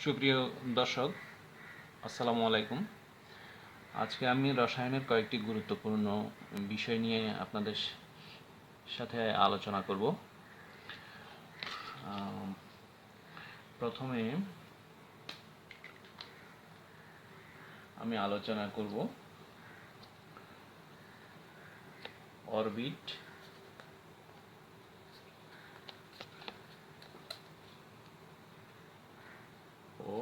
সুপ্রিয় দর্শক, আসসালামু আলাইকুম। আজকে আমি রসায়নের কয়েকটি গুরুত্বপূর্ণ বিষয় নিয়ে আপনাদের সাথে আলোচনা করব। প্রথমে আমি আলোচনা করব অরবিট ও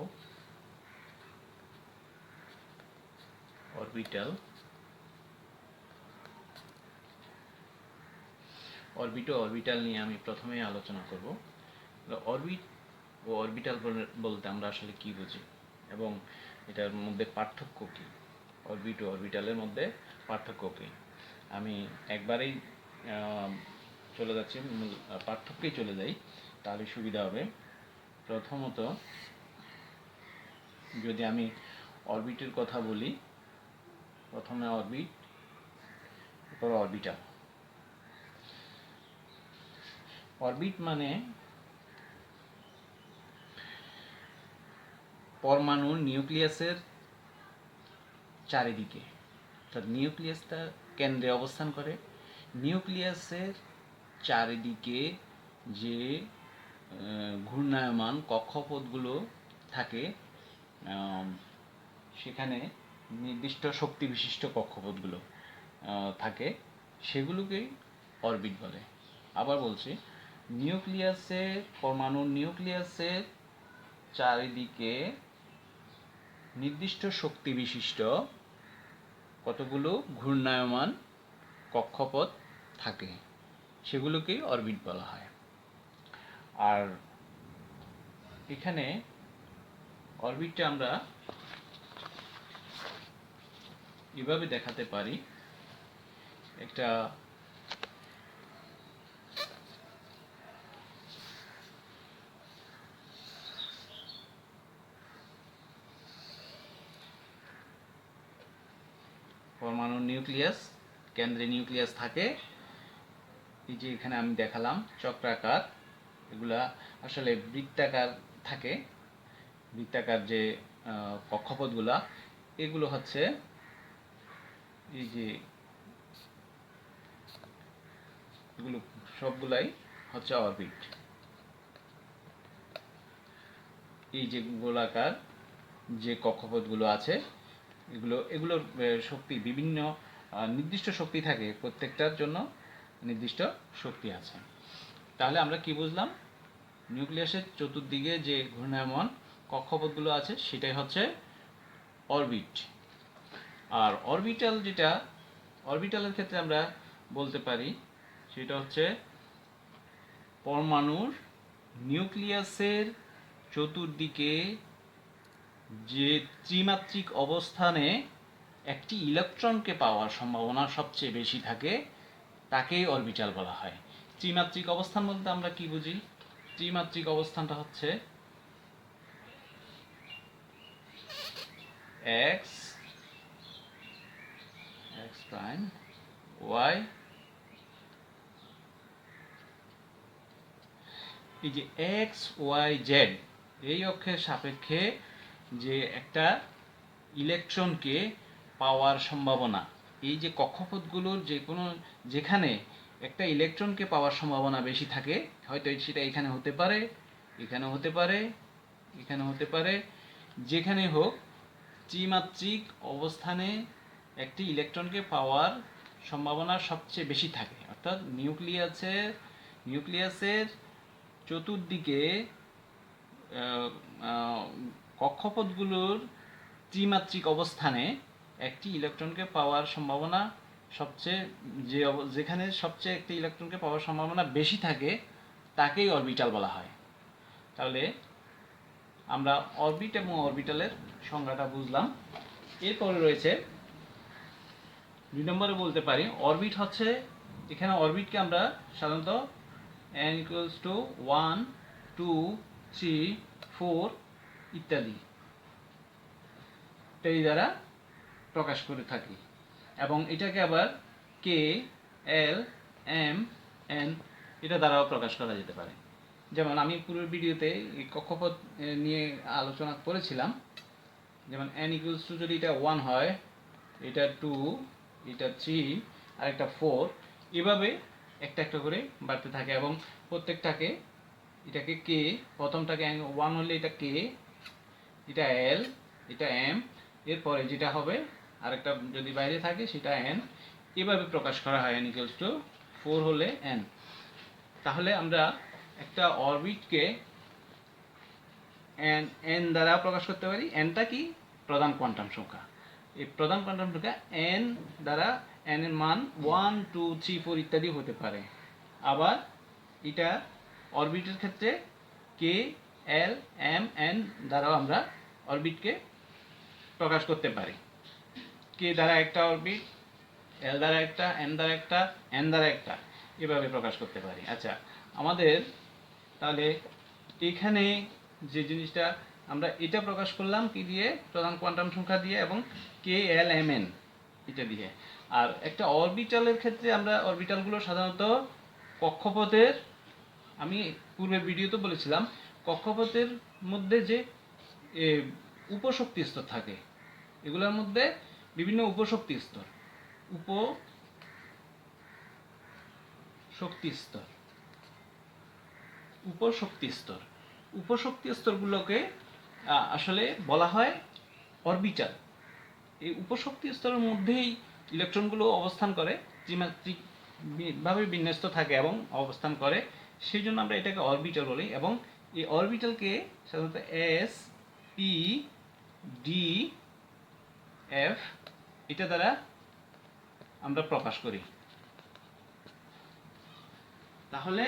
অরবিটাল অরবিটাল নিয়ে আমি প্রথমেই আলোচনা করব। অরবিট ও অরবিটাল বলতে আমরা আসলে কি বুঝি এবং এটার মধ্যে পার্থক্য কী, অরবিট ও অরবিটালের মধ্যে পার্থক্য কী। আমি একবারেই চলে যাচ্ছি, মূল পার্থক্যেই চলে যাই, তাহলে সুবিধা হবে। প্রথমত যদি আমি অরবিটের কথা বলি, প্রথমে অরবিট, তারপর অরবিটাল। অরবিট মানে পরমাণুর নিউক্লিয়াসের চারিদিকে, অর্থাৎ নিউক্লিয়াসটা কেন্দ্রে অবস্থান করে। নিউক্লিয়াসের চারিদিকে যে ঘূর্ণায়মান কক্ষপথগুলো থাকে, সেখানে নির্দিষ্ট শক্তি বিশিষ্ট কক্ষপথগুলো থাকে, সেগুলোকেই অরবিট বলে। আবার বলছি, পরমাণুর নিউক্লিয়াসের চারিদিকে নির্দিষ্ট শক্তি বিশিষ্ট কতগুলো ঘূর্ণায়মান কক্ষপথ থাকে, সেগুলোকেই অরবিট বলা হয়। আর এখানে অরবিটটা আমরা এভাবে দেখাতে পারি, একটা পরমাণুর নিউক্লিয়াস, কেন্দ্রে নিউক্লিয়াস থাকে, এই যে এখানে আমি দেখালাম চক্রাকার, এগুলা আসলে বৃত্তাকার থাকে। বৃত্তাকার যে কক্ষপথগুলা, এগুলো হচ্ছে এই যে এগুলো সবগুলাই হচ্ছে অরবিট। এই যে গোলাকার যে কক্ষপথগুলো আছে, এগুলোর শক্তি বিভিন্ন নির্দিষ্ট শক্তি থাকে, প্রত্যেকটার জন্য নির্দিষ্ট শক্তি আছে। তাহলে আমরা কি বুঝলাম? নিউক্লিয়াসের চতুর্দিকে যে ঘূর্ণায়মান কক্ষপথগুলো আছে সেটাই হচ্ছে অরবিট। আর অরবিটালের ক্ষেত্রে আমরা বলতে পারি সেটা হচ্ছে পরমাণুর নিউক্লিয়াসের চতুর্দিকে যে ত্রিমাত্রিক অবস্থানে একটি ইলেকট্রনকে পাওয়ার সম্ভাবনা সবচেয়ে বেশি থাকে, তাকেই অরবিটাল বলা হয়। ত্রিমাত্রিক অবস্থান বলতে আমরা কি বুঝি? ত্রিমাত্রিক অবস্থানটা হচ্ছে এক্স প্রাইম, ওয়াই, এই যে এক্স ওয়াই জেড, এই অক্ষের সাপেক্ষে যে একটা ইলেকট্রনকে পাওয়ার সম্ভাবনা, এই যে কক্ষপথগুলোর যে কোনো যেখানে একটা ইলেকট্রনকে পাওয়ার সম্ভাবনা বেশি থাকে, হয়তো সেটা এখানে হতে পারে, এখানে হতে পারে, এখানে হতে পারে, যেখানে হোক ত্রিমাত্রিক অবস্থানে একটি ইলেকট্রনকে পাওয়ার সম্ভাবনা সবচেয়ে বেশি থাকে। অর্থাৎ নিউক্লিয়াসের চতুর্দিকে কক্ষপথগুলোর ত্রিমাত্রিক অবস্থানে একটি ইলেকট্রনকে পাওয়ার সম্ভাবনা সবচেয়ে যেখানে সবচেয়ে একটি ইলেকট্রনকে পাওয়ার সম্ভাবনা বেশি থাকে, তাকেই অরবিটাল বলা হয়। তাহলে আমরা অরবিট এবং অরবিটালের সংজ্ঞাটা বুঝলাম। এরপরে রয়েছে 2 নম্বরে বলতে পারি অরবিট হচ্ছে, এখানে অরবিটকে আমরা সাধারণত n = 1 2 3 4 ইত্যাদি দ্বারা প্রকাশ করে থাকি, এবং এটাকে আবার k l m n এটা দ্বারাও প্রকাশ করা যেতে পারে। যেমন আমি পূর্বের ভিডিওতে এই কক্ষপথ নিয়ে আলোচনা করেছিলাম। যেমন n ইকুয়ালস টু যদি এটা 1 হয়, এটা 2, এটা 3 আর একটা 4, এভাবে একটা একটা করে বাড়তে থাকে এবং প্রত্যেকটাকে এটাকে কে, প্রথমটাকে 1 হলে এটা কে, এটা এল, এটা এম, এরপরে যেটা হবে আরেকটা যদি বাইরে থাকে সেটা এন, এভাবে প্রকাশ করা হয় n ইকুয়ালস টু 4 হলে এন। তাহলে আমরা একটা অরবিটকে এন এন দ্বারা প্রকাশ করতে পারি। এনটা কি? প্রধান কোয়ান্টাম সংখ্যা। এই প্রধান কোয়ান্টাম সংখ্যা এন দ্বারা এন এর মান 1, 2, 3, 4 ইত্যাদি হতে পারে। আবার এটা অরবিটের ক্ষেত্রে কে, এল, এম, এন দ্বারাও আমরা অরবিটকে প্রকাশ করতে পারি। কে দ্বারা একটা অরবিট, এল দ্বারা একটা, এম দ্বারা একটা, এন দ্বারা একটা, এভাবে প্রকাশ করতে পারি। আচ্ছা, আমাদের তাহলে এখানে যে জিনিসটা আমরা এটা প্রকাশ করলাম কি দিয়ে? প্রধান কোয়ান্টাম সংখ্যা দিয়ে এবং কে, এল, এম, এন এটা দিয়ে। আর একটা অরবিটালের ক্ষেত্রে আমরা অরবিটালগুলো সাধারণত কক্ষপথের, আমি পূর্বের ভিডিওতে বলেছিলাম, কক্ষপথের মধ্যে যে উপশক্তি স্তর থাকে, এগুলোর মধ্যে বিভিন্ন উপশক্তি স্তর, উপশক্তি স্তরগুলোকে আসলে বলা হয় অরবিটাল। এই উপশক্তি স্তরের মধ্যেই ইলেকট্রনগুলো অবস্থান করে, ত্রিমাত্রিকভাবে বিন্যস্ত থাকে এবং অবস্থান করে, সেই জন্য আমরা এটাকে অরবিটাল বলি। এবং এই অরবিটালকে সাধারণত এস, পি, ডি, এফ এটা দ্বারা আমরা প্রকাশ করি। তাহলে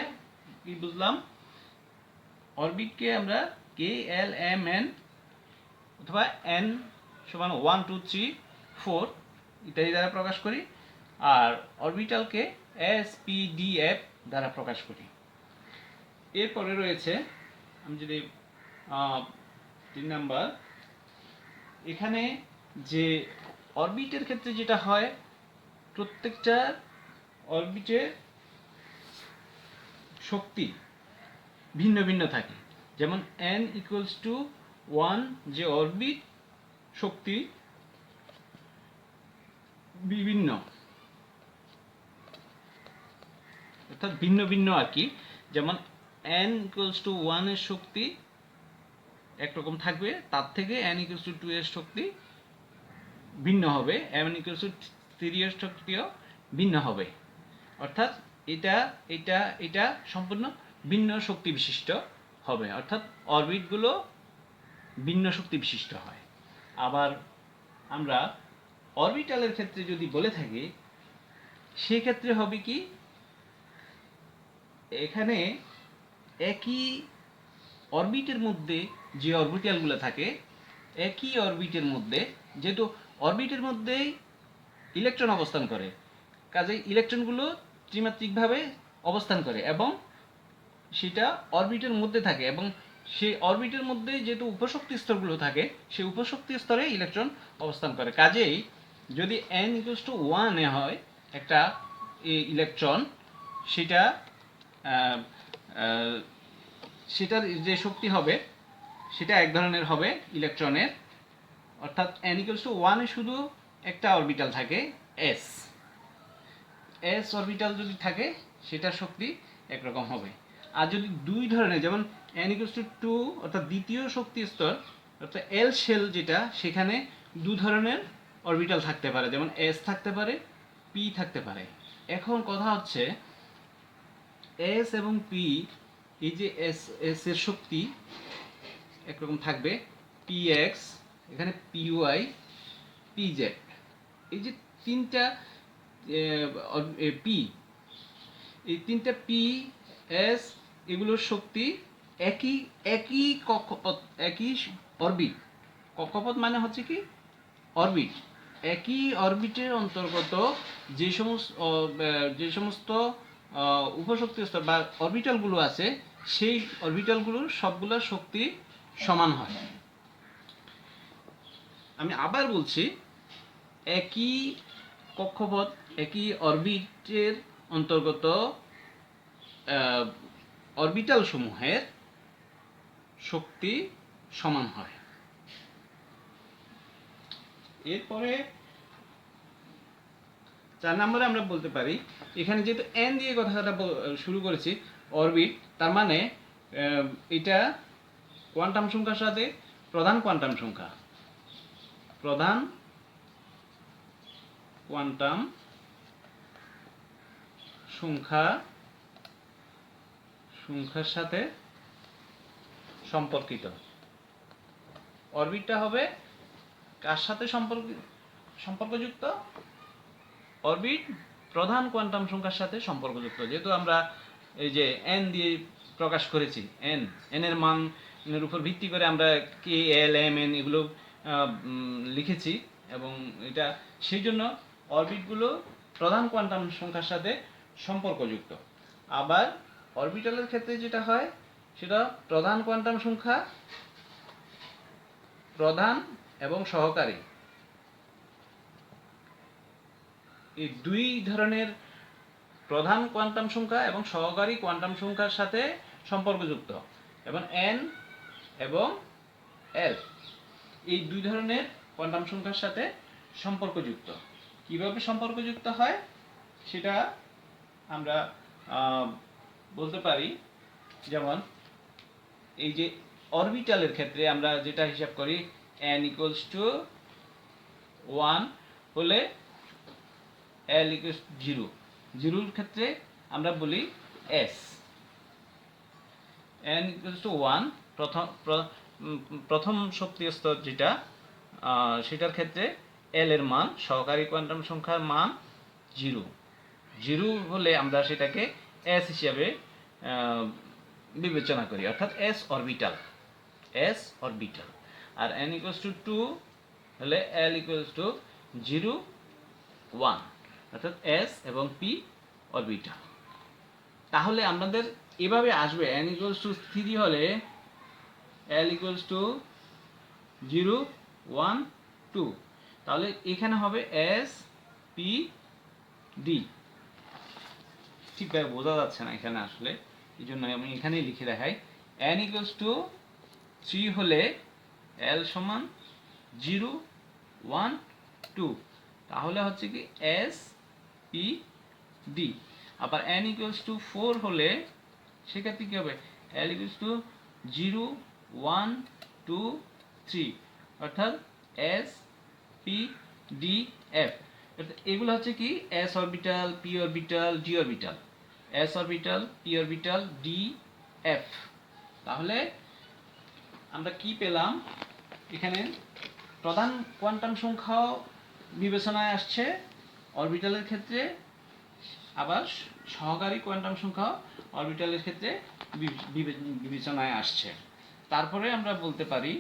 কি বুঝলাম? অরবিটকে আমরা কে, এল, এম, এন অথবা এন সমান 1, 2, 3, 4 ইত্যাদি দ্বারা প্রকাশ করি, আর অরবিটালকে এস, পি, ডি, এফ দ্বারা প্রকাশ করি। এরপরে রয়েছে, আমি যদি 3 নাম্বার, এখানে যে অরবিটের ক্ষেত্রে যেটা হয়, প্রত্যেকটা অরবিটের শক্তি ভিন্ন ভিন্ন থাকে। যেমন n ইকুয়ালস টু 1 যে অরবিট, শক্তি বিভিন্ন, অর্থাৎ ভিন্ন ভিন্ন আর কি। যেমন n ইকুয়ালস টু 1 এর শক্তি একরকম থাকবে, তার থেকে n ইকুয়ালস টু 2 এর শক্তি ভিন্ন হবে, n ইকুয়ালস টু 3 এর শক্তিও ভিন্ন হবে। অর্থাৎ এটা এটা এটা সম্পূর্ণ ভিন্ন শক্তি বিশিষ্ট হবে, অর্থাৎ অরবিটগুলো ভিন্ন শক্তি বিশিষ্ট হয়। আবার আমরা অরবিটালের ক্ষেত্রে যদি বলে থাকি, সেক্ষেত্রে হবে কি, এখানে একই অরবিটের মধ্যে যে অরবিটালগুলো থাকে, একই অরবিটের মধ্যে, যেহেতু অরবিটের মধ্যেই ইলেকট্রন অবস্থান করে, কাজেই ইলেকট্রনগুলো ত্রিমাত্রিকভাবে অবস্থান করে এবং সেটা অরবিটের মধ্যে থাকে, এবং সেই অরবিটের মধ্যে যেহেতু উপশক্তি স্তরগুলো থাকে, সেই উপশক্তি স্তরে ইলেকট্রন অবস্থান করে। কাজেই যদি n ইকুয়ালস টু 1 এ হয় একটা ইলেকট্রন, সেটা সেটার যে শক্তি হবে সেটা এক ধরনের হবে ইলেকট্রনের, অর্থাৎ n ইকুয়ালস টু 1 এ শুধু একটা অরবিটাল থাকে s, অরবিটাল যদি থাকে সেটার শক্তি একরকম হবে। আর যদি দুই ধরনের, যেমন n ইকুয়ালস টু 2 অর্থাৎ দ্বিতীয় শক্তি স্তর, অর্থাৎ এল শেল যেটা, সেখানে দু ধরনের অরবিটাল থাকতে পারে, যেমন s থাকতে পারে, p থাকতে পারে। এখন কথা হচ্ছে s এবং p, এই যে s এর শক্তি একরকম থাকবে, px, এখানে py, pz, এই যে তিনটা পি, এই তিনটা পি, এস, এগুলোর শক্তি একই একই কক্ষপথ, একই অরবিট। কক্ষপথ মানে হচ্ছে কি অরবিট। একই অরবিটের অন্তর্গত যে সমস্ত উপশক্তি স্তর বা অরবিটালগুলো আছে, সেই অরবিটালগুলোর সবগুলোর শক্তি সমান হয়। আমি আবার বলছি, একই কক্ষপথ, একই অরবিটের অন্তর্গত অরবিটাল সমূহের শক্তি সমান হয়। এরপরে 4 নম্বরে আমরা বলতে পারি, এখানে যেহেতু এন দিয়ে কথাটা শুরু করেছি, অরবিট, তার মানে এটা কোয়ান্টাম সংখ্যার সাথে প্রধান কোয়ান্টাম সংখ্যার সাথে সম্পর্কিত। অরবিটটা হবে কার সাথে সম্পর্কযুক্ত? অরবিট প্রধান কোয়ান্টাম সংখ্যার সাথে সম্পর্কযুক্ত। যেহেতু আমরা এই যে এন দিয়ে প্রকাশ করেছি, এন এর মানের উপর ভিত্তি করে আমরা কে, এল, এম, এন এগুলো লিখেছি, এবং এটা সেই জন্য অরবিটগুলো প্রধান কোয়ান্টাম সংখ্যার সাথে সম্পর্কযুক্ত। আবার অরবিটালের ক্ষেত্রে যেটা হয়, সেটা প্রধান কোয়ান্টাম সংখ্যা, প্রধান এবং সহকারী, এই দুই ধরনের প্রধান কোয়ান্টাম সংখ্যা এবং সহকারী কোয়ান্টাম সংখ্যার সাথে সম্পর্কযুক্ত, এবং এন এবং এল এই দুই ধরনের কোয়ান্টাম সংখ্যার সাথে সম্পর্কযুক্ত। কিভাবে সম্পর্কযুক্ত হয় সেটা আমরা বলতে পারি। যেমন এই যে অরবিটালের ক্ষেত্রে আমরা যেটা হিসাব করি, n = 1 হলে l = 0, 0 এর ক্ষেত্রে আমরা বলি s। n = 1 প্রথম শক্তির স্তর যেটা, সেটার ক্ষেত্রে l এর মান, সহকারী কোয়ান্টাম সংখ্যার মান 0, 0 হলে আমরা সেটাকে s হিসাবে বিবেচনা করি, অর্থাৎ s অরবিটাল। আর n = 2 হলে l = 0, 1, অর্থাৎ s এবং p অরবিটাল। তাহলে আমাদের এভাবে আসবে, n = 3 হলে l = 0, 1, 2, তাহলে এখানে হবে s p d। ঠিকভাবে বোঝা যাচ্ছে না এখানে আসলে, এই জন্য আমি এখানেই লিখে দেখাই। n = 3 হলে l = 0, 1, 2, তাহলে হচ্ছে কি s p d। আবার n = 4 হলে সেক্ষেত্রে কি হবে? l = 0, 1, 2, 3, অর্থাৎ s p d f। এগুলো হচ্ছে কি s orbital, p orbital, d orbital, s orbital, p orbital, d, f। তাহলে আমরা কি পেলাম? এখানে প্রধান কোয়ান্টাম সংখ্যাও বিবেচনায় আসছে অরবিটালের ক্ষেত্রে, আবার সহকারী কোয়ান্টাম সংখ্যাও অরবিটালের ক্ষেত্রে বিবেচনায় আসছে। তারপরে আমরা বলতে পারি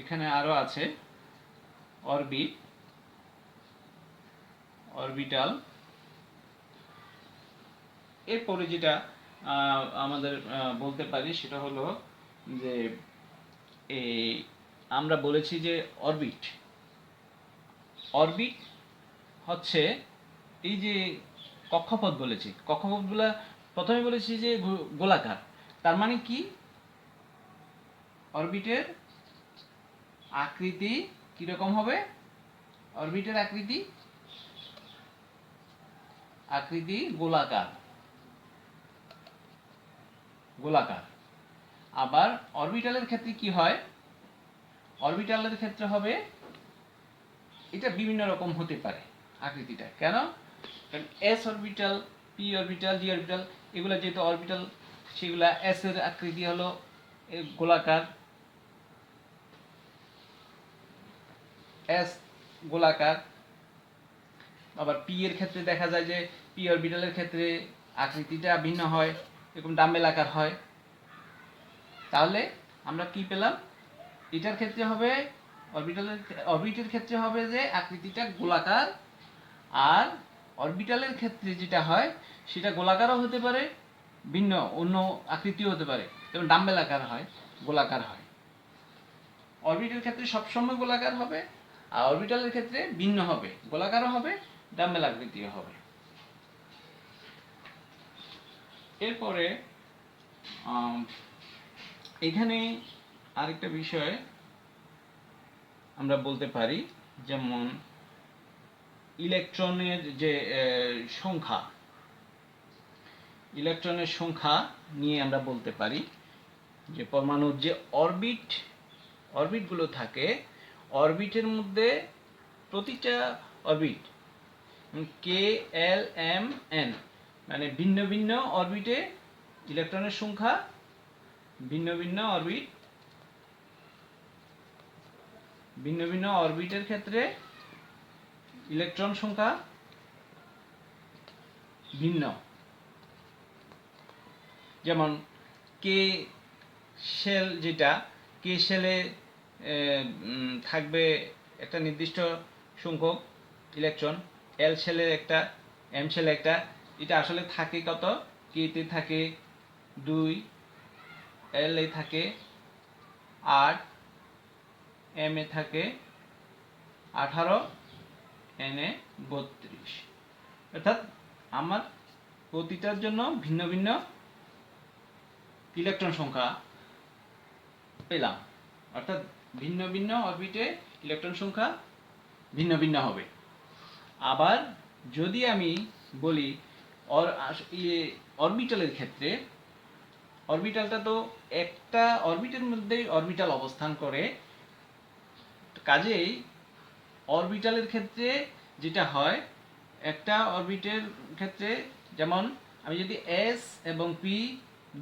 এখানে আরো আছে অরবিটাল। এরপরে যেটা আমাদের বলতে পারি সেটা হলো যে আমরা বলেছি যে অরবিট হচ্ছে এই যে কক্ষপথ বলেছি, কক্ষপথগুলা প্রথমে বলেছি যে গোলাকার। তার মানে কি? অরবিটের আকৃতি কিরকম হবে? অরবিটের আকৃতি গোলাকার। আবার অরবিটালের ক্ষেত্রে কি হয়? অরবিটালের ক্ষেত্রে হবে, এটা বিভিন্ন রকম হতে পারে আকৃতিটা। কেন? কারণ s orbital, p orbital, d orbital এগুলো যেহেতু অরবিটাল, সেগুলা s এর আকৃতি হলো গোলাকার, s গোলাকার। আবার p এর ক্ষেত্রে দেখা যায় যে p অরবিটালের ক্ষেত্রে আকৃতিটা ভিন্ন হয়, এরকম ডাম্বেল আকার হয়। তাহলে আমরা কি পেলাম? এটার ক্ষেত্রে হবে অরবিটের ক্ষেত্রে হবে যে আকৃতিটা গোলাকার, আর অরবিটালের ক্ষেত্রে যেটা হয় সেটা গোলাকারও হতে পারে, ভিন্ন অন্য আকৃতিও হতে পারে, যেমন ডাম্বেল আকার হয়, গোলাকার হয়। অরবিটের ক্ষেত্রে সবসময় গোলাকার হবে, আর অরবিটালের ক্ষেত্রে ভিন্ন হবে, গোলাকারও হবে, ডাম্বেল আকৃতিও হবে। এরপরে এখানে আরেকটা বিষয় আমরা বলতে পারি, যেমন ইলেকট্রনের যে সংখ্যা, ইলেকট্রনের সংখ্যা নিয়ে আমরা বলতে পারি যে পরমাণুর যে অরবিটগুলো থাকে, অরবিটের মধ্যে প্রতিটা অরবিট কে এল এম এন, মানে ভিন্ন ভিন্ন অরবিটে ইলেকট্রনের সংখ্যা, ভিন্ন ভিন্ন অরবিটের ক্ষেত্রে ইলেকট্রন সংখ্যা ভিন্ন। যেমন কে শেল, যেটা কে শেলে থাকবে একটা নির্দিষ্ট সংখ্যক ইলেকট্রন, এল শেলে একটা, এম শেলে একটা। এটা আসলে থাকে কত? কে তে থাকে 2, এল এ থাকে 8, এম এ থাকে 18, এন এ 32। অর্থাৎ আমার প্রতিটার জন্য ভিন্ন ভিন্ন ইলেকট্রন সংখ্যা পেলাম, অর্থাৎ ভিন্ন ভিন্ন অরবিটে ইলেকট্রন সংখ্যা ভিন্ন ভিন্ন হবে। আবার যদি আমি বলি অরবিটালের ক্ষেত্রে, অরবিটালটা তো একটা অরবিটের মধ্যেই অরবিটাল অবস্থান করে, কাজেই অরবিটালের ক্ষেত্রে যেটা হয়, একটা অরবিটের ক্ষেত্রে যেমন আমি যদি এস এবং পি,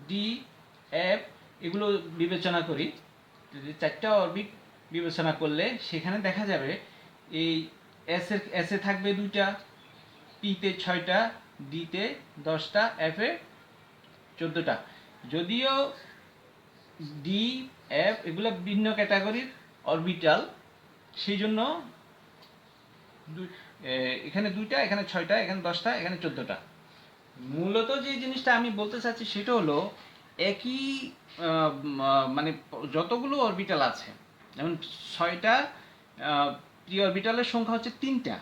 ডি, এফ এগুলো বিবেচনা করি, যদি 4টা অরবিট বিবেচনা করলে সেখানে দেখা যাবে এই এস এ থাকবে 2টা, পিতে 6টা, ডিতে 10টা, এফে 14টা। যদিও ডি, এফ এগুলো ভিন্ন ক্যাটাগরির অরবিটাল, সেই জন্য এখানে 2টা, এখানে 6টা, এখানে 10টা, এখানে 14টা। মূলত যে জিনিসটা আমি বলতে চাচ্ছি সেটা হলো একই মানে যতগুলো অরবিটাল আছে, যেমন 6টা পি অরবিটালের সংখ্যা হচ্ছে 3টা,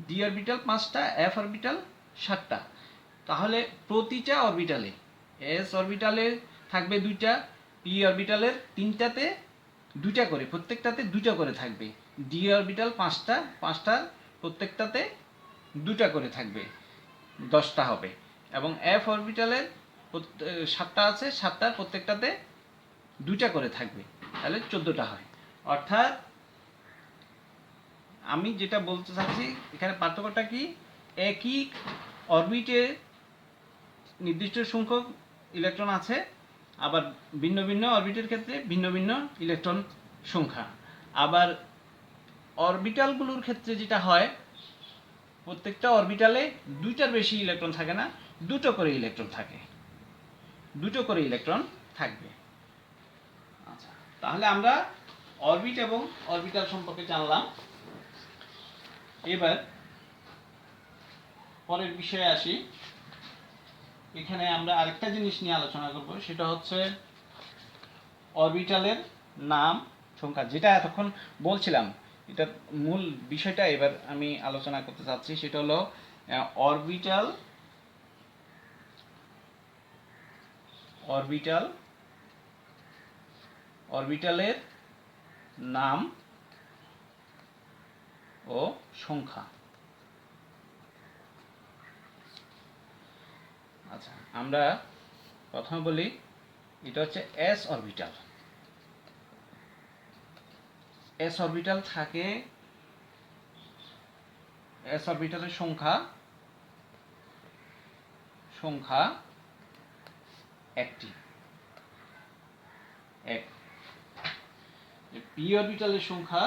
ডি অরবিটাল 5টা, এফ অরবিটাল 7টা। তাহলে প্রতিটা অরবিটালে, এস অরবিটালে থাকবে 2টা, পি অরবিটালের 3টাতে 2টা করে, প্রত্যেকটাতে 2টা করে থাকবে, ডি অরবিটাল 5টা, 5টার প্রত্যেকটাতে 2টা করে থাকবে, 10টা হবে। এবং এফ অরবিটালের 7টা আছে, 7টার প্রত্যেকটাতে 2টা করে থাকবে, তাহলে 14টা হয়। অর্থাৎ আমি যেটা বলতে চাচ্ছি এখানে পার্থক্যটা কি, একই অরবিটে নির্দিষ্ট সংখ্যক ইলেকট্রন আছে, আবার ভিন্ন ভিন্ন অরবিটের ক্ষেত্রে ভিন্ন ভিন্ন ইলেকট্রন সংখ্যা। আবার অরবিটালগুলোর ক্ষেত্রে যেটা হয়, প্রত্যেকটা অরবিটালে 2টার বেশি ইলেকট্রন থাকে না, 2টো করে ইলেকট্রন থাকে, 2টো করে ইলেকট্রন থাকবে। আচ্ছা, তাহলে আমরা অরবিট এবং অরবিটাল সম্পর্কে জানলাম। এবার পরের বিষয়ে আসি। এখানে আমরা আরেকটা জিনিস নিয়ে আলোচনা করব, সেটা হচ্ছে অরবিটালের নাম, সংখ্যা। যেটা এতক্ষণ বলছিলাম, এটা মূল বিষয়টা এবার আমি আলোচনা করতে চাচ্ছি, সেটা হলো অরবিটালের নাম ও সংখ্যা। আচ্ছা, আমরা প্রথমে বলি, এটা হচ্ছে এস অরবিটাল। এস অরবিটাল থাকে, এস অরবিটালের সংখ্যা একটি, এক। পি অরবিটালের সংখ্যা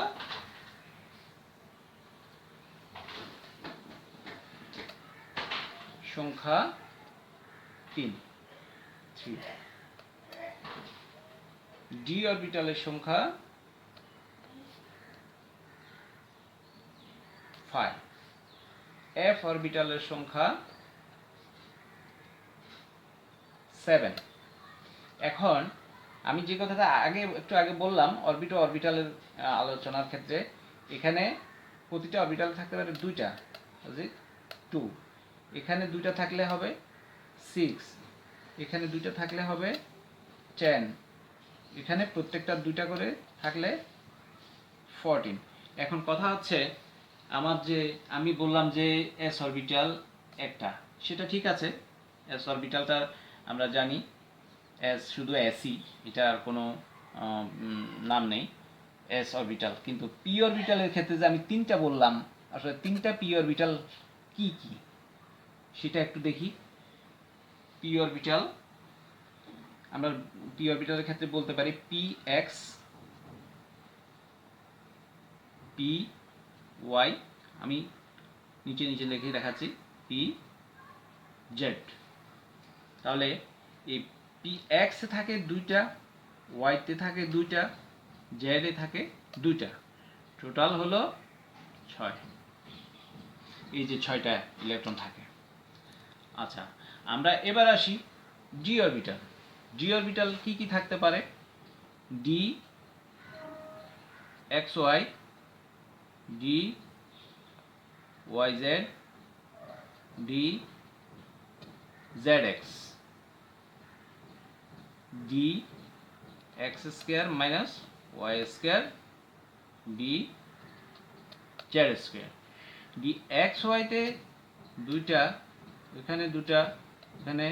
সংখ্যা 3, ডি অরবিটালের সংখ্যা 5, এফ অরবিটালের সংখ্যা 7। এখন আমি যে কথাটা একটু আগে বললাম অরবিটালের আলোচনার ক্ষেত্রে, এখানে প্রতিটা অরবিটাল থাকতে পারে 2টা, 2, এখানে 2টা থাকলে হবে 6, এখানে দুইটা থাকলে হবে 10, এখানে প্রত্যেকটা দুইটা করে থাকলে 14। এখন কথা হচ্ছে আমার যে আমি বললাম যে এস অরবিটাল একটা, সেটা ঠিক আছে। এস অরবিটালটা আমরা জানি এস শুধু এসই, এটার কোনো নাম নেই এস অরবিটাল। কিন্তু পি অরবিটালের ক্ষেত্রে যে আমি তিনটা বললাম, আসলে তিনটা পি অরবিটাল কি কি সেটা একটু দেখি। পি অরবিটাল আমরা পি অরবিটালের ক্ষেত্রে বলতে পারি পি এক্স, পি ওয়াই, আমি নিচে নিচে লিখে দেখাচ্ছি, পি জেড। তাহলে এই পি এক্স এ থাকে দুইটা, ওয়াইতে থাকে দুইটা, জেড এ থাকে দুইটা, টোটাল হলো 6। এই যে 6টা ইলেকট্রন থাকে। আচ্ছা, আমরা এবার আসি ডি অরবিটাল। ডি অরবিটাল কি কি থাকতে পারে? D X Y, D Y Z, D Z X, D X square minus Y square, D Z square. D X ওয়াইতে দুইটা, এখানে দুটা, এখানে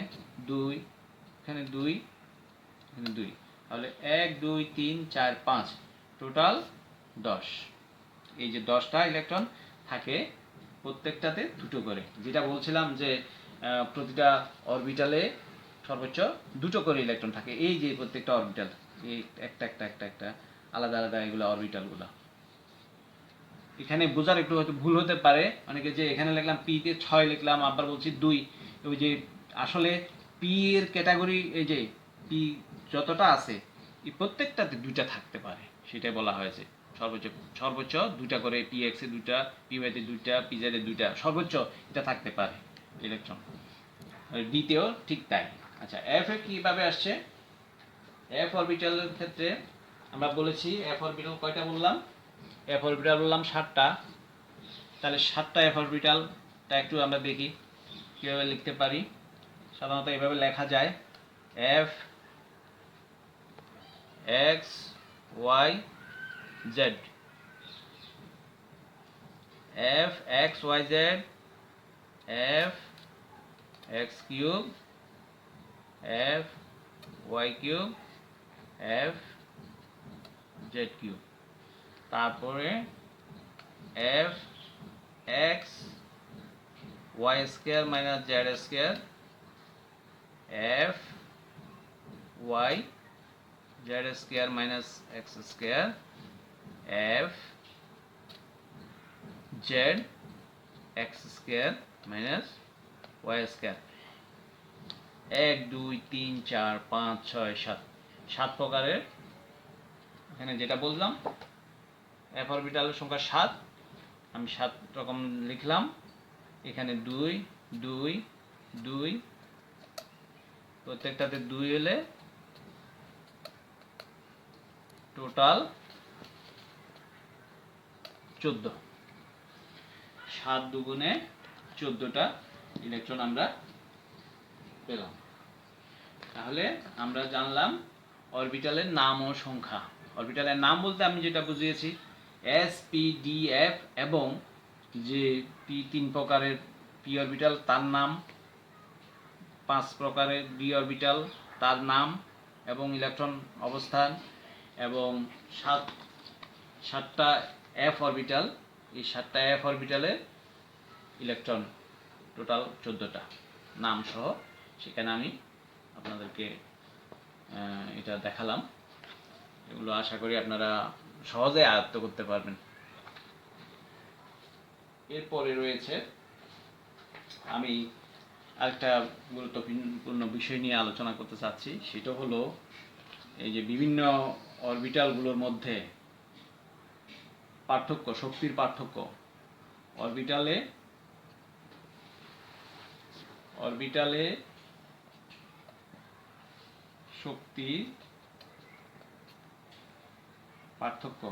দুই, এখানে দুই, এখানে দুই, তাহলে 1 2 3 4 5, টোটাল 10। এই যে 10টা ইলেকট্রন থাকে, প্রত্যেকটাতে দুটো করে, যেটা বলছিলাম যে প্রতিটা অরবিটালে সর্বোচ্চ দুটো করে ইলেকট্রন থাকে। এই যে প্রত্যেকটা অরবিটাল, এই একটা একটা একটা একটা আলাদা আলাদা এগুলো অরবিটালগুলো। এখানে বোঝার একটু হয়তো ভুল হতে পারে অনেকে, যে এখানে লিখলাম পি তে 6 লিখলাম, আবার বলছি 2। ওই যে আসলে পি এর ক্যাটাগরি, এই যে পি যতটা আছে এই প্রত্যেকটাতে দুইটা থাকতে পারে, সেটাই বলা হয়েছে। সর্বোচ্চ সর্বোচ্চ দুইটা করে, পি এক্স এ দুইটা, পি ওয়াইতে দুইটা, পি জেড এ দুইটা, সর্বোচ্চ এটা থাকতে পারে ইলেকট্রন। ডিতেও ঠিক তাই। আচ্ছা, এফ এ কীভাবে আসছে? এফ অরবিটালের ক্ষেত্রে আমরা বলেছি এফ অরবিটাল কয়টা বললাম? এফ অরবিটাল বললাম 7টা। তাহলে 7টা এফ অরবিটালটা একটু আমরা দেখি কীভাবে লিখতে পারি। সাধারণত এভাবে লেখা যায়, F X Y Z, F X Y Z, F X cube, F Y cube, F Z cube. তারপরে F X Y square minus Z square, F Y Z square minus X square, F Z X square minus Y square. 1 2 3 4 5 6 7, 7 প্রকারের। এখানে যেটা বললাম F অরবিটালের সংখ্যা 7, আমি 7 রকম লিখলাম। এখানে 2 2 2, প্রত্যেকটাতে 2 হলে টোটাল 14। 7 দুগুণে 14টা ইলেকট্রন আমরা পেলাম। তাহলে আমরা জানলাম অরবিটালের নাম ও সংখ্যা। অরবিটালের নাম বলতে আমি যেটা বুঝিয়েছি, এস পি ডি এফ, এবং যে পি 3 প্রকারের পি অরবিটাল তার নাম, 5 প্রকারের ডি অরবিটাল তার নাম এবং ইলেকট্রন অবস্থান, এবং 7টা এফ অরবিটাল, এই 7টা এফ অরবিটালের ইলেকট্রন টোটাল 14টা নাম সহ। সেখানে আমি আপনাদেরকে এটা দেখালাম। এগুলো আশা করি আপনারা সহজে আয়ত্ত করতে পারবেন। এরপরে রয়েছে, আমি আরেকটা গুরুত্বপূর্ণ বিষয় নিয়ে আলোচনা করতে চাচ্ছি, সেটা হলো এই যে বিভিন্ন অরবিটালগুলোর মধ্যে পার্থক্য, শক্তির পার্থক্য। অরবিটালে শক্তির পার্থক্য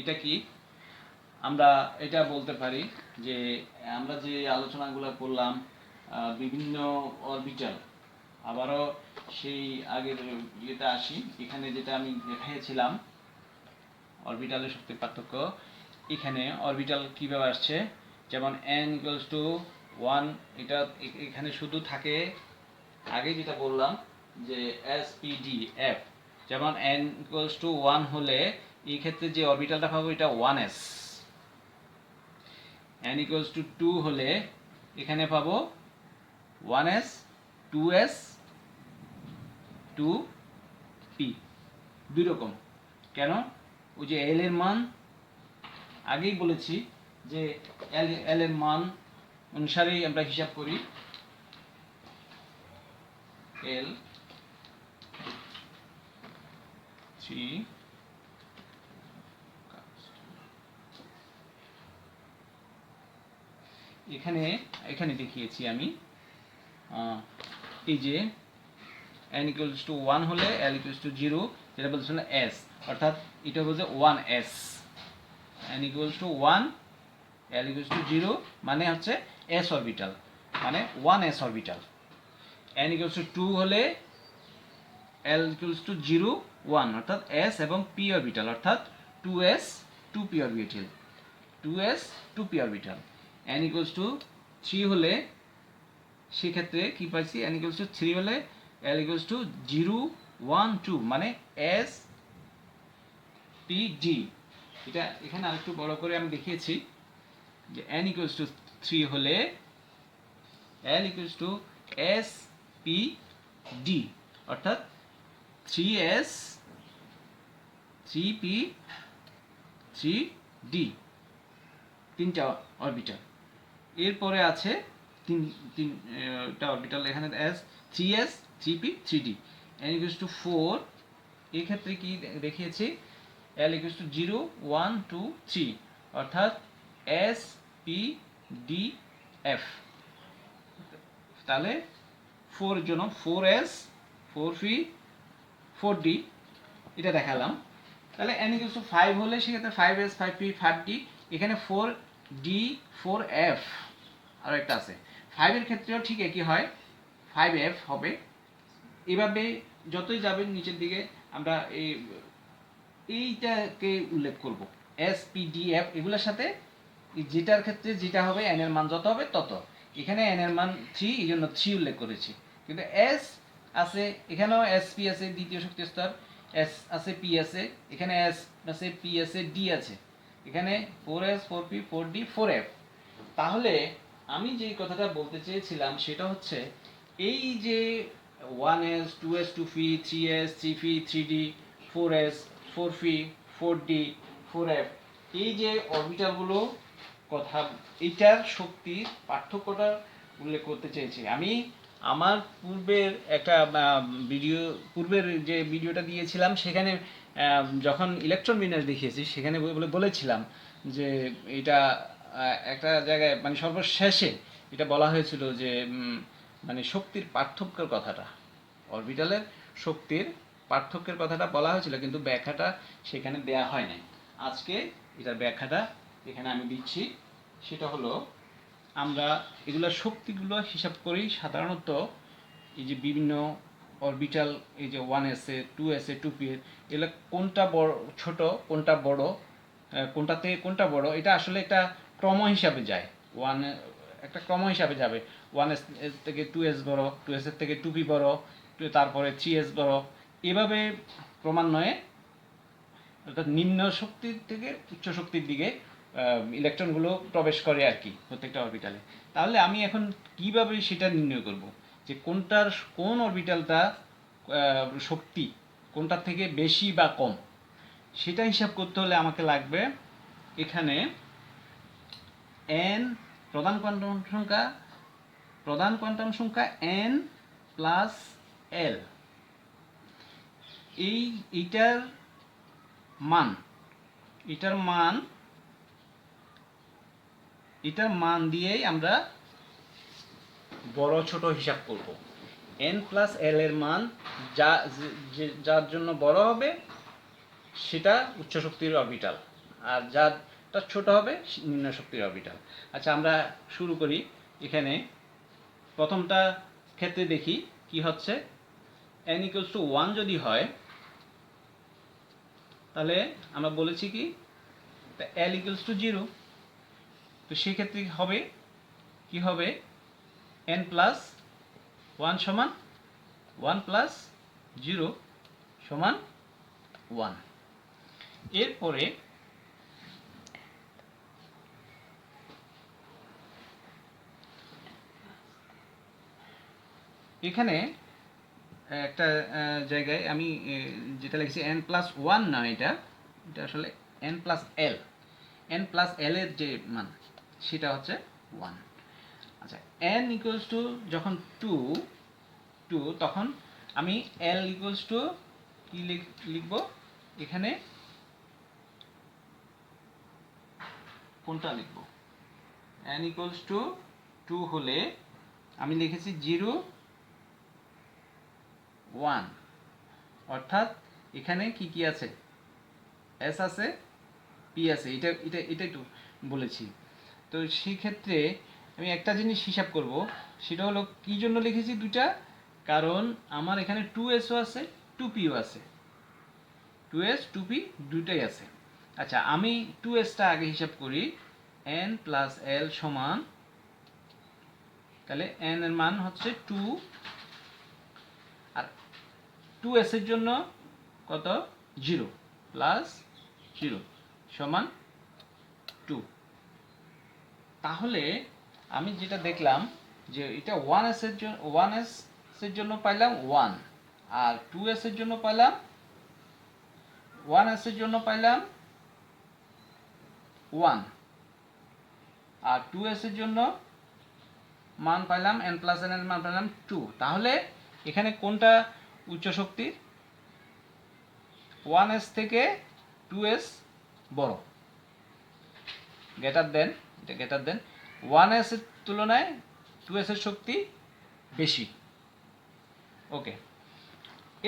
এটা কি? আমরা এটা বলতে পারি যে আমরা যে আলোচনাগুলো করলাম বিভিন্ন অরবিটাল। আবারও সেই আগের ইয়েতে আসি, এখানে যেটা আমি দেখিয়েছিলাম অরবিটালের শক্তির পার্থক্য। এখানে অরবিটাল কীভাবে আসছে, যেমন n ইকুয়ালস টু 1, এটা এখানে শুধু থাকে আগে যেটা বললাম যে spdf, যেমন n ইকুয়ালস টু 1 হলে এই ক্ষেত্রে যে অরবিটালটা পাবো এটা 1s, n ইকুয়ালস টু 2 হলে এখানে পাবো 1s, 2s, 2p, দুই রকম। কেন? ওই যে l এর মান আগেই বলেছি যে l এর মান অনুসারেই আমরা হিসাব করি। l 3 এখানে এখানে দেখিয়েছি আমি এই যে n ইকুয়ালস টু 1 হলে l ইকুয়ালস টু 0, যেটা বলছিল s, অর্থাৎ এটা বলছে 1s, n equals to 1, l equals to 0 মানে হচ্ছে s অরবিটাল, মানে 1s orbital. n equals to 2 হলে l ইকুয়ালস টু 0, 1 অর্থাৎ s এবং p অরবিটাল, অর্থাৎ 2s, 2p orbital, 2s, 2p orbital. n equals to 3 হলে সেক্ষেত্রে কি পাইছি, n ইকুয়ালস টু 3 হলে l ইকুয়ালস টু 0, 1, 2 মানে s p d। এটা এখানে আরেকটু বড় করে আমি দেখিয়েছি যে n ইকুয়ালস টু 3 হলে l equals to s p d, অর্থাৎ 3s, 3p, 3d, তিনটা অরবিটাল। এরপরে আছে তিনটা অরবিটাল, এখানে s, 3s, 3p, 3d। n equals to 4, এই ক্ষেত্রে কি দেখিয়েছি, l ইকুয়ালস টু 0, 1, 2, 3 অর্থাৎ s p d f। তাহলে 4 এর জন্য 4s, 4p, 4d এটা দেখালাম। তাহলে n ইকুয়ালস টু 5 হলে সেক্ষেত্রে 5s, 5p, 5d, এখানে 4d, 4f আর একটা আছে। 5 এর ক্ষেত্রেও ঠিক একই হয়, 5f হবে। এভাবে যতই যাবেন নিচের দিকে আমরা এইটাকে উল্লেখ করব, s p d f, এগুলোর সাথে যেটার ক্ষেত্রে যেটা হবে n এর মান যত হবে তত। এখানে n এর মান 3, এই জন্য 3 উল্লেখ করেছি, কিন্তু s আছে, এখানেও sp আছে দ্বিতীয় শক্তি স্তর, s আছে, p আছে, এখানে s আছে, p আছে, d আছে, এখানে 4s, 4p, 4d, 4f। তাহলে আমি যে কথাটা বলতে চেয়েছিলাম সেটা হচ্ছে এই যে 1s, 2s, 2p, 3s, 3p, 3d, 4s, 4p, 4d, 4f, এই যে অরবিটালগুলো কথা, এইটার শক্তির পার্থক্যটা উল্লেখ করতে চেয়েছি আমি। আমার পূর্বের একটা পূর্বের যে ভিডিওটা দিয়েছিলাম সেখানে যখন ইলেকট্রন বিন্যাস দেখিয়েছি সেখানে বলেছিলাম যে এটা একটা জায়গায় মানে সর্বশেষে এটা বলা হয়েছিল যে মানে শক্তির পার্থক্যের কথাটা, অরবিটালের শক্তির পার্থক্যের কথাটা বলা হয়েছিল, কিন্তু ব্যাখ্যাটা সেখানে দেয়া হয় নাই। আজকে এটার ব্যাখ্যাটা এখানে আমি দিচ্ছি। সেটা হলো, আমরা এগুলোর শক্তিগুলো হিসাব করি সাধারণত এই যে বিভিন্ন অরবিটাল, এই যে 1s এ, 2s এ, 2p এর, এগুলো কোনটা বড় ছোট, কোনটা বড়, কোনটাতে কোনটা বড়, এটা আসলে একটা ক্রম হিসাবে যায়। একটা ক্রম হিসাবে যাবে, 1s থেকে 2s বড়, 2s এর থেকে 2p বড়, তারপরে 3s বড়, এভাবে ক্রমান্বয়ে অর্থাৎ নিম্ন শক্তির থেকে উচ্চ শক্তির দিকে ইলেকট্রনগুলো প্রবেশ করে আর কি প্রত্যেকটা অরবিটালে। তাহলে আমি এখন কিভাবে সেটা নির্ণয় করব যে কোন অরবিটালটা শক্তি কোনটার থেকে বেশি বা কম, সেটা হিসাব করতে হলে আমাকে লাগবে এখানে n প্রধান কোয়ান্টাম সংখ্যা n প্লাস l, এইটার মান দিয়েই আমরা বড় ছোট হিসাব করব। n প্লাস l এর মান যার জন্য বড় হবে সেটা উচ্চ শক্তির অরবিটাল, আর যারটা ছোট হবে নিম্ন শক্তির অরবিটাল। আচ্ছা, আমরা শুরু করি। এখানে প্রথমটা ক্ষেত্রে দেখি কি হচ্ছে। n ইকুয়ালস টু 1 যদি হয় তাহলে আমরা বলেছি কি l ইকুয়ালস টু 0। তো সেই ক্ষেত্রে হবে কি হবে n প্লাস 1 সমান 1 প্লাস 0 সমান 1। এরপরে এখানে একটা জায়গায় আমি যেটা লিখেছি n প্লাস 1 না, এটা আসলে n plus l। n plus l এর যে মান সেটা হচ্ছে 1। আচ্ছা, n ইকুয়ালস টু যখন 2 তখন আমি l ইকুয়ালস টু কি লিখব এখানে, কোনটা লিখব? n ইকুয়ালস টু 2 হলে আমি লিখেছি 0 1, অর্থাৎ এখানে কি কি আছে, s আছে, p আছে, এটা একটু বলেছি। তো সেই ক্ষেত্রে আমি একটা জিনিস হিসাব করব, সেটা হলো কি জন্য লিখেছি দুইটা, কারণ আমার এখানে 2sও আছে 2pও আছে, 2s 2p দুটাই আছে। আচ্ছা, আমি 2sটা আগে হিসাব করি। n প্লাস l সমান, তাহলে n এর মান হচ্ছে 2, আর 2s এর জন্য কত 0 প্লাস 0 সমান 2। তাহলে আমি যেটা দেখলাম যে এটা 1s এর জন্য পাইলাম 1, আর 2s এর জন্য পাইলাম 1s এর জন্য পাইলাম 1, আর 2s এর জন্য মান পাইলাম n প্লাস n এর মান পাইলাম 2। তাহলে এখানে কোনটা উচ্চ শক্তির? 1s থেকে 2s বড়, গ্রেটার দেন, এটা গ্রেটার দেন 1s এর তুলনায় 2s এর শক্তি বেশি। ওকে,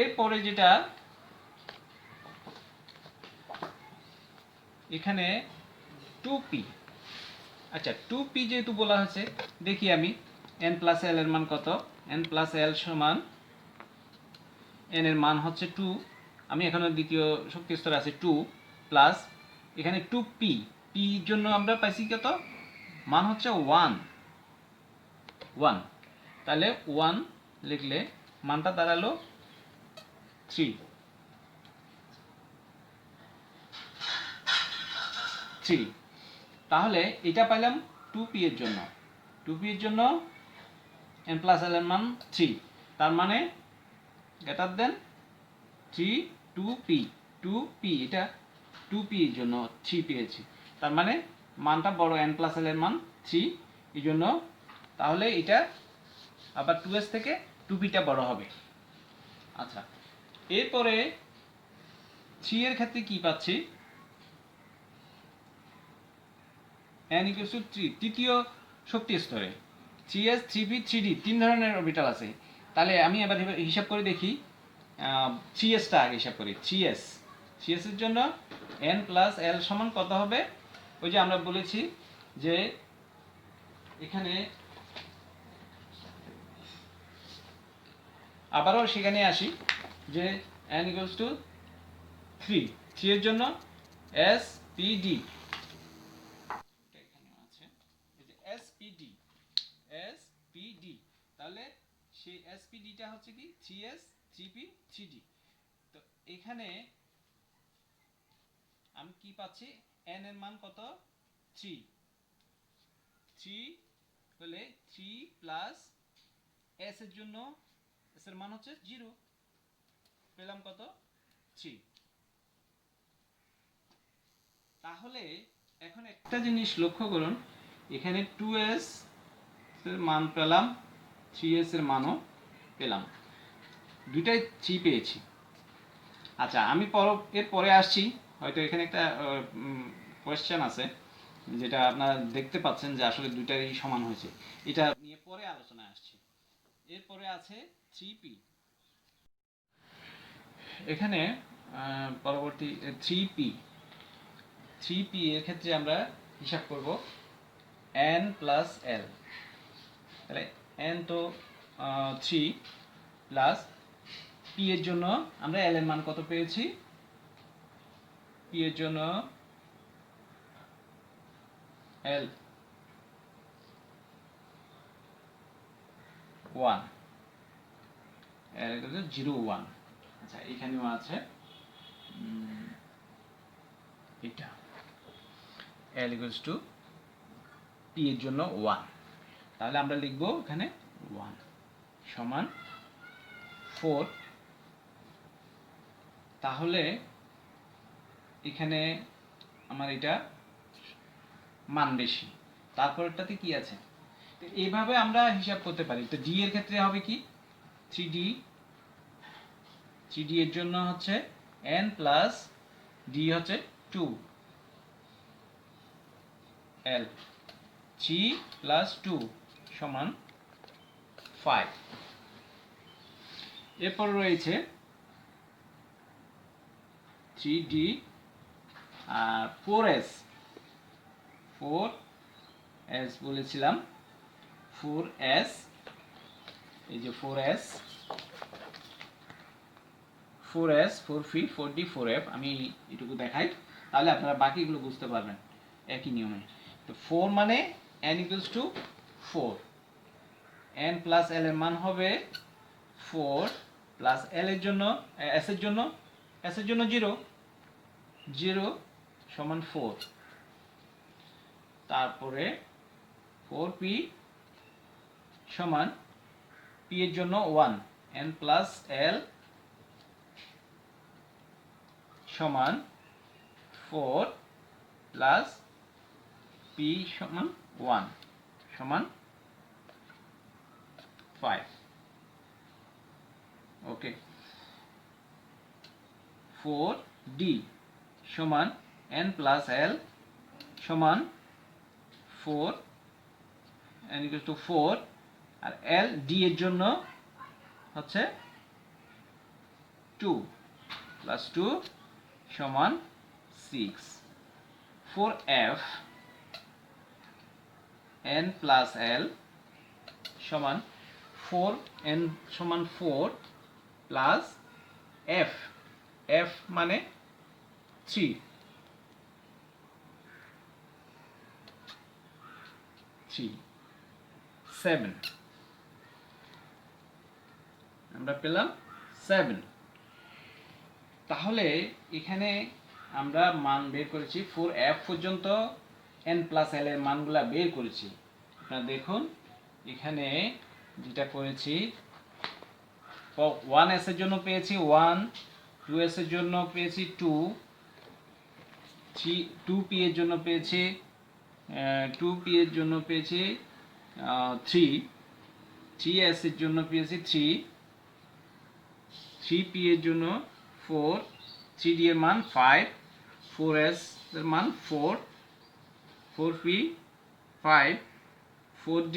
এরপরে যেটা এখানে 2p। আচ্ছা, 2p যেহেতু বলা হয়েছে, দেখি আমি n প্লাস l এর মান কত। n প্লাস l সমান, n এর মান হচ্ছে 2, আমি এখানে দ্বিতীয় শক্তি স্তরে আছে 2 প্লাস এখানে 2p, p জন্য আমরা পাইছি কত, মান হচ্ছে 1। তাহলে 1 লিখলে মানটা দাঁড়ালো 3। তাহলে এটা পাইলাম 2p এর জন্য। 2p এর জন্য n প্লাস l এর মান 3, তার মানে গ্রেটার দেন 3 2p, এটা 2p এর জন্য 3 পেয়েছি, তার মানে মানটা বড়, n প্লাস l এর মান 3 এই জন্য। তাহলে এটা আবার 2s থেকে 2pটা বড় হবে। আচ্ছা, এরপরে 3 এর ক্ষেত্রে কি পাচ্ছি, n ইকুয়ালস টু 3 তৃতীয় শক্তি স্তরে 3s 3p 3d 3 ধরনের অরবিটাল আছে। তাহলে আমি এবার হিসাব করে দেখি, 3sটা আগে হিসাব করি। 3s এর জন্য n প্লাস l সমান কত হবে? ওই যে আমরা বলেছি যে এখানে আবারও সেখানে আসি যে n ইকুয়ালস টু 3 এর জন্য spd, spd, তাহলে সেই spdটা হচ্ছে কি 3s 3p 3d। তো এখানে আমি কি পাচ্ছি, n এর মান কত 3 হলে 3 প্লাস s এর জন্য s এর মান হচ্ছে 0, পেলাম কত 3। তাহলে এখন একটা জিনিস লক্ষ্য করুন, এখানে 2s এর মান পেলাম, 3s এর মানও পেলাম, দুইটাই 3 পেয়েছি। আচ্ছা, আমি এর পরে আসছি, হয়তো এখানে একটা কোয়েশ্চেন আছে যেটা আপনারা দেখতে পাচ্ছেন যে আসলে দুইটাই সমান হয়েছে, এটা নিয়ে পরে আলোচনায় আসছি। এরপরে আছে 3p। এখানে পরবর্তী 3p এর ক্ষেত্রে আমরা হিসাব করব n প্লাস l। তাহলে n তো 3 প্লাস পি এর জন্য আমরা এল এর মান কত পেয়েছি, পি এর জন্য এল 1 এল 0 1। আচ্ছা এখানেও আছে এটা এল ইকুয়ালস টু পি এর জন্য 1, তাহলে আমরা লিখব এখানে 1 সমান 4। তাহলে এখানে আমার এটা মান বেশি, তারপরটাতে কি আছে, তো এইভাবে আমরা হিসাব করতে পারি। তো ডি এর ক্ষেত্রে হবে কি 3d এর জন্য হচ্ছে n প্লাস ডি হচ্ছে 2 l 3 প্লাস 2 সমান 5। এরপর রয়েছে 3d আর 4s বলেছিলাম 4s, এই যে 4s 4 ফি 4d 4f, আমি এটুকু দেখাই তাহলে আপনারা বাকিগুলো বুঝতে পারবেন একই নিয়মে। তো 4 মানে n equals to 4, n plus l এর মান হবে 4 প্লাস l এর জন্য s এর জন্য 0 সমান 4, তারপরে 4p সমান p এর জন্য 1, n প্লাস l সমান 4 প্লাস p সমান 1 সমান 5। ওকে, 4d সমান n প্লাস l সমান 4, n ইকুয়াল টু 4, আর l d এর জন্য হচ্ছে 2 প্লাস 2 সমান 6। 4f n প্লাস l সমান 4n সমান 4 প্লাস f মানে 3 7, আমরা পেলাম 7। তাহলে এখানে আমরা মান বের করেছি 4f পর্যন্ত n প্লাস l এর মানগুলা বের করেছি। আপনারা দেখুন এখানে যেটা করেছি 1s এর জন্য পেয়েছি 1, 2s এর জন্য পেয়েছি 2, 2p এর জন্য পেয়েছি 3, 3s এর জন্য পেয়েছি 3, 3p এর জন্য 4, 3d এর মান 5, 4s এর মান 4, 4p 5, 4d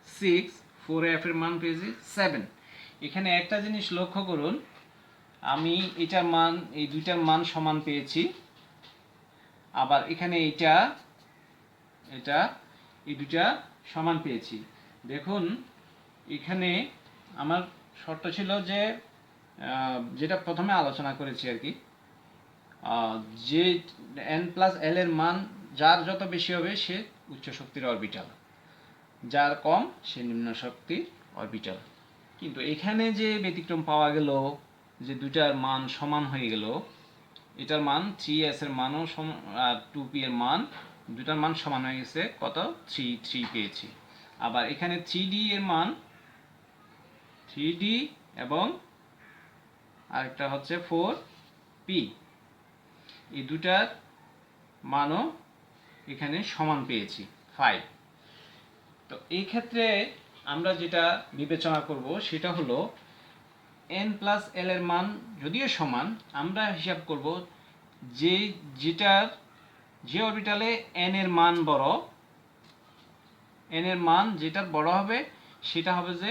6, 4f এর মান পেয়েছি 7। এখানে একটা জিনিস লক্ষ্য করুন, আমি এটার মান এই দুইটার মান সমান পেয়েছি, আবার এখানে এটা এই দুইটা সমান পেয়েছি। দেখুন এখানে আমার শর্ত ছিল যে যেটা প্রথমে আলোচনা করেছি আর কি, যে n প্লাস l এর মান যার যত বেশি হবে সে উচ্চ শক্তির অরবিটাল, যার কম সে নিম্ন শক্তির অরবিটাল। কিন্তু এখানে যে ব্যতিক্রম পাওয়া গেল যে দুটার মান সমান হয়ে গেল, এটার মান 3s এর মানও আর 2p এর মান দুটার মান সমান হয়ে গেছে, কত 3 পেয়েছি। আবার এখানে 3d এর মান 3d এবং আরেকটা হচ্ছে 4p, এই দুটার মানও এখানে সমান পেয়েছি 5। তো এই ক্ষেত্রে আমরা যেটা বিবেচনা করব সেটা হলো n প্লাস l এর মান যদিও সমান, আমরা হিসাব করব যে অরবিটালে n এর মান বড়, n এর মান যেটার বড় হবে সেটা হবে যে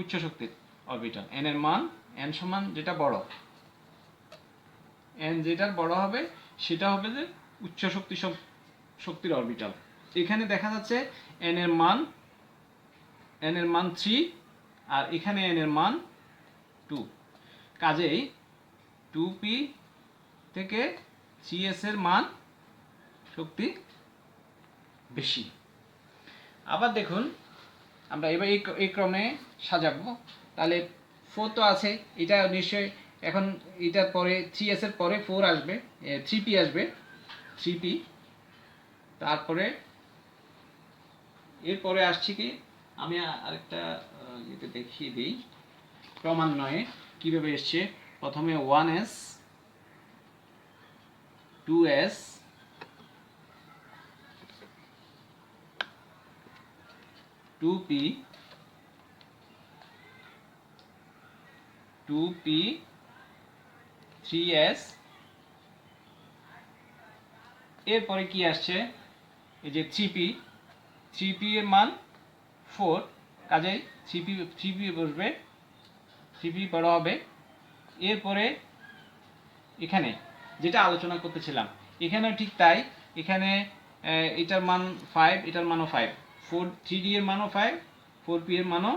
উচ্চ শক্তির অরবিটাল। n এর মান n সমান যেটা বড়, n যেটার বড় হবে সেটা হবে যে উচ্চ শক্তির অরবিটাল। এখানে দেখা যাচ্ছে n এর মান n এর মান 3 আর এখানে n এর মান 2। কাজেই 2p থেকে 3s এর মান শক্তি বেশি। আবার দেখুন আমরা এবার এই ক্রমে সাজাবো। তাহলে 4 তো আছে, এটা নিশ্চয়ই এখন এটার পরে 3s এর পরে 4 আসবে, 3p আসবে, 3p। তারপরে এরপরে আসছে কি, আমি আরেকটা ইয়েতে দেখিয়ে দিই ক্রমান্বয়ে কীভাবে এসছে। প্রথমে 1s, 2s, 2p, 2p, 3s, এরপরে কি আসছে, এই যে 3p, 3p এর মান 4, কাজেই 3p বসবে, 3p বড় হবে। এরপরে এখানে যেটা আলোচনা করতেছিলাম এখানে ঠিক তাই, এখানে এটার মান 5, এটার মানও 5, 3d এর মানও 5, 4p এর মানও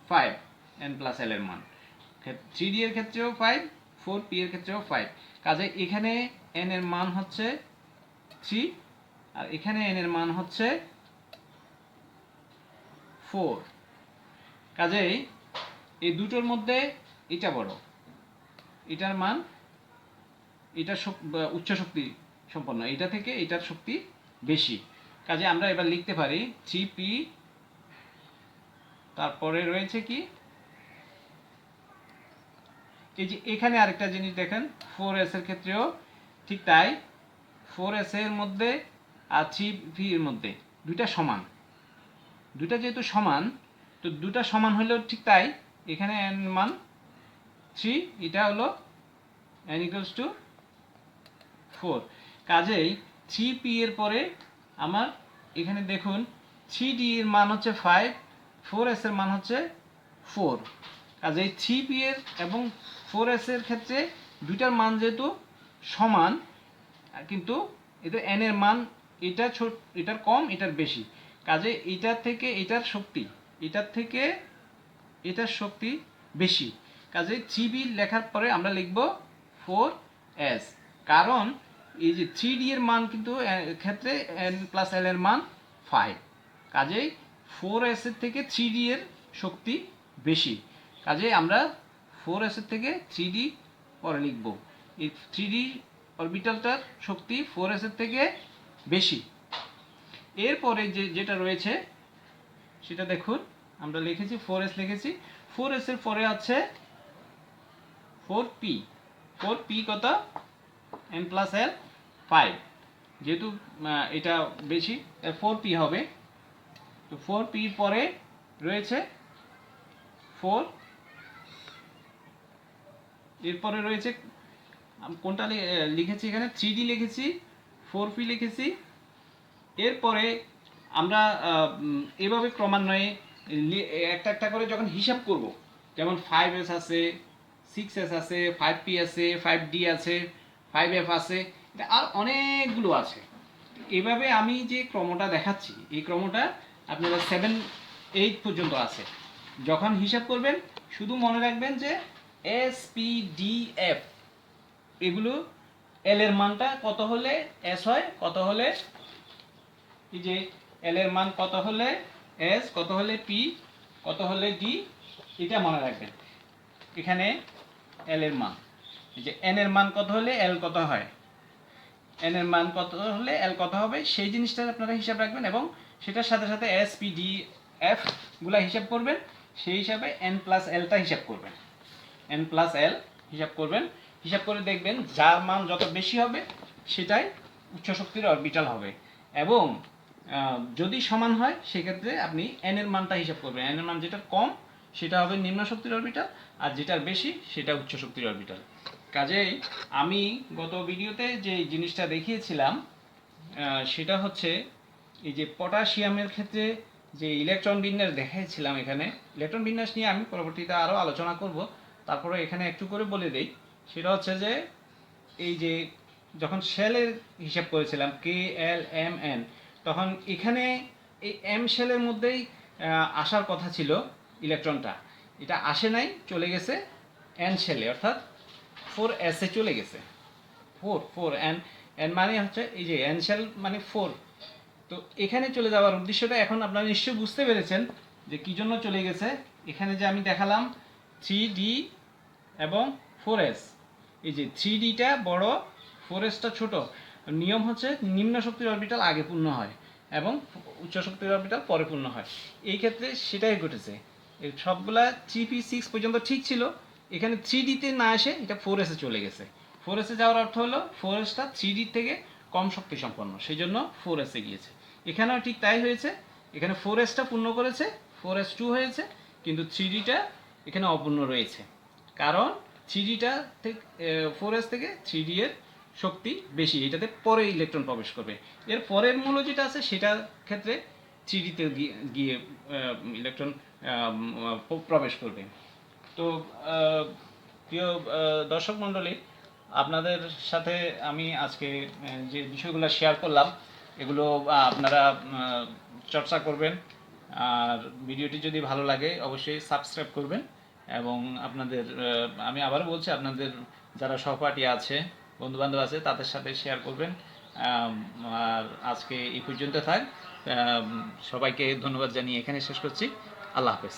5, n প্লাস l এর মান। 3d এর ক্ষেত্রেও 5, 4p এর ক্ষেত্রেও 5। কাজে এখানে n এর মান হচ্ছে 3 আর এখানে n এর মান হচ্ছে 4। কাজেই এই দুটোর মধ্যে এটা বড়, এটার মান, এটা উচ্চ শক্তি সম্পন্ন, এটা থেকে এটার শক্তি বেশি। কাজে আমরা এবার লিখতে পারি 3p, তারপরে রয়েছে কি, এই যে এখানে আরেকটা জিনিস দেখেন 4s এর ক্ষেত্রেও ঠিক তাই, 4s এর মধ্যে আর 3p এর মধ্যে দুইটা সমান, দুইটা যেহেতু সমান, তো দুটা সমান হলেও ঠিক তাই, এখানে n মান 3, এটা হলো n ইকুয়ালস টু 4। কাজেই 3p এর পরে আমার এখানে দেখুন 3d এর মান হচ্ছে 5, 4s এর মান হচ্ছে 4। কাজেই 3p এর এবং 4s এর ক্ষেত্রে দুইটার মান যেহেতু সমান, কিন্তু এতে n এর মান এটার কম এটার বেশি। কাজে এটার থেকে এটার শক্তি, এটার থেকে এটার শক্তি বেশি। কাজে 3b লেখার পরে আমরা লিখব 4s, কারণ এই যে 3d এর মান কিন্তু ক্ষেত্রে n প্লাস l এর মান 5। কাজেই 4s এর থেকে 3d এর শক্তি বেশি। কাজেই আমরা 4s এর থেকে 3d পরে লিখব, এই 3d অরবিটালটার শক্তি 4s এর থেকে বেশি। এরপরে যেটা রয়েছে সেটা দেখুন, আমরা লিখেছি 4s লিখেছি, 4s এর পরে আছে 4p, 4p কত, n প্লাস l 5, যেহেতু এটা বেশি 4p হবে। তো 4p পরে রয়েছে 4, এরপরে রয়েছে কোনটা লিখেছি এখানে 3d লিখেছি, 4p লিখেছি। এরপরে আমরা এভাবে ক্রমান্বয়ে একটা একটা করে যখন হিসাব করব, যেমন 5s আছে, 6s আছে, 5p আছে, 5d আছে, 5f আছে, এটা আর অনেকগুলো আছে। এভাবে আমি যে ক্রমটা দেখাচ্ছি এই ক্রমটা আপনারা 7, 8 পর্যন্ত আছে। যখন হিসাব করবেন শুধু মনে রাখবেন যে s, p, d, f এগুলো l এর মানটা কত হলে s হয়, কত হলে, এই যে l এর মান কত হলে s, কত হলে p, কত হলে d, এটা মনে রাখবেন। এখানে l এর মান, এই যে n এর মান কত হলে l কত হয়, n এর মান কত হলে l কত হবে, সেই জিনিসটা আপনারা হিসাব রাখবেন এবং সেটার সাথে সাথে s, p, d, f গুলা হিসাব করবেন। সেই হিসাবে n প্লাস lটা হিসাব করবেন, n প্লাস l হিসাব করবেন। হিসাব করে দেখবেন যার মান যত বেশি হবে সেটাই উচ্চ শক্তির অরবিটাল হবে, এবং যদি সমান হয় সেক্ষেত্রে আপনি n এর মানটা হিসাব করবেন। n এর মান যেটা কম সেটা হবে নিম্ন শক্তির অরবিটাল, আর যেটার বেশি সেটা উচ্চ শক্তির অরবিটাল। কাজেই আমি গত ভিডিওতে যে জিনিসটা দেখিয়েছিলাম সেটা হচ্ছে এই যে পটাশিয়ামের ক্ষেত্রে যে ইলেকট্রন বিন্যাস দেখাইছিলাম, এখানে ইলেকট্রন বিন্যাস নিয়ে আমি পরবর্তীতে আরও আলোচনা করব, তারপরে এখানে একটু করে বলে দেই। সেটা হচ্ছে যে এই যে যখন শেলের হিসাব করেছিলাম k, l, m, n, তখন এখানে এই m শেলের মধ্যেই আসার কথা ছিল ইলেকট্রনটা, এটা আসে নাই, চলে গেছে এন শেলে, অর্থাৎ 4s এ চলে গেছে। 4 এন, এন মানে হচ্ছে এই যে এন শেল মানে 4। তো এখানে চলে যাওয়ার উদ্দেশ্যটা এখন আপনারা নিশ্চয়ই বুঝতে পেরেছেন যে কী জন্য চলে গেছে। এখানে যে আমি দেখালাম 3d এবং 4s, এই যে 3dটা বড়, 4sটা ছোট। নিয়ম হচ্ছে নিম্ন শক্তির অরবিটাল আগে পূর্ণ হয় এবং উচ্চ শক্তির অরবিটাল পরে পূর্ণ হয়। এই ক্ষেত্রে সেটাই ঘটেছে, এই সবগুলা 3p6 পর্যন্ত ঠিক ছিল, এখানে 3dতে না এসে এটা 4s এ চলে গেছে। 4s এ যাওয়ার অর্থ হলো 4sটা 3d থেকে কম শক্তি সম্পন্ন, সেই জন্য 4s এ গিয়েছে। এখানেও ঠিক তাই হয়েছে, এখানে 4sটা পূর্ণ করেছে, 4s2 হয়েছে, কিন্তু 3dটা এখানে অপূর্ণ রয়েছে। কারণ 3dটা থেকে 4s থেকে 3d এর শক্তি বেশি, এটাতে পরে ইলেকট্রন প্রবেশ করবে। এর পরের মূল্য যেটা আছে সেটার ক্ষেত্রে 3dতে গিয়ে ইলেকট্রন প্রবেশ করবে। তো প্রিয় দর্শক মণ্ডলী, আপনাদের সাথে আমি আজকে যে বিষয়গুলো শেয়ার করলাম এগুলো আপনারা চর্চা করবেন। আর ভিডিওটি যদি ভালো লাগে অবশ্যই সাবস্ক্রাইব করবেন এবং আপনাদের আমি আবারও বলছি, আপনাদের যারা সহপাঠী আছে, বন্ধুবান্ধব আছে, তাদের সাথে শেয়ার করবেন। আর আজকে এই পর্যন্ত থাক। সবাইকে ধন্যবাদ জানিয়ে এখানে শেষ করছি। আল্লাহ হাফেজ।